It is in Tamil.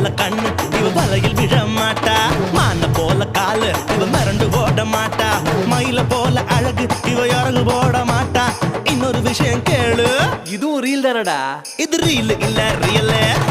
போல கண்ணு இவ வலையில் விழ மாட்டா. மான போல காலு இவ மிரண்டு ஓட மாட்டா. மயில போல அழகு இவ இறகு போட மாட்டா. இன்னொரு விஷயம் கேளு, இதுவும் ரீல் தானடா. இது ரீல் இல்ல ரியல்.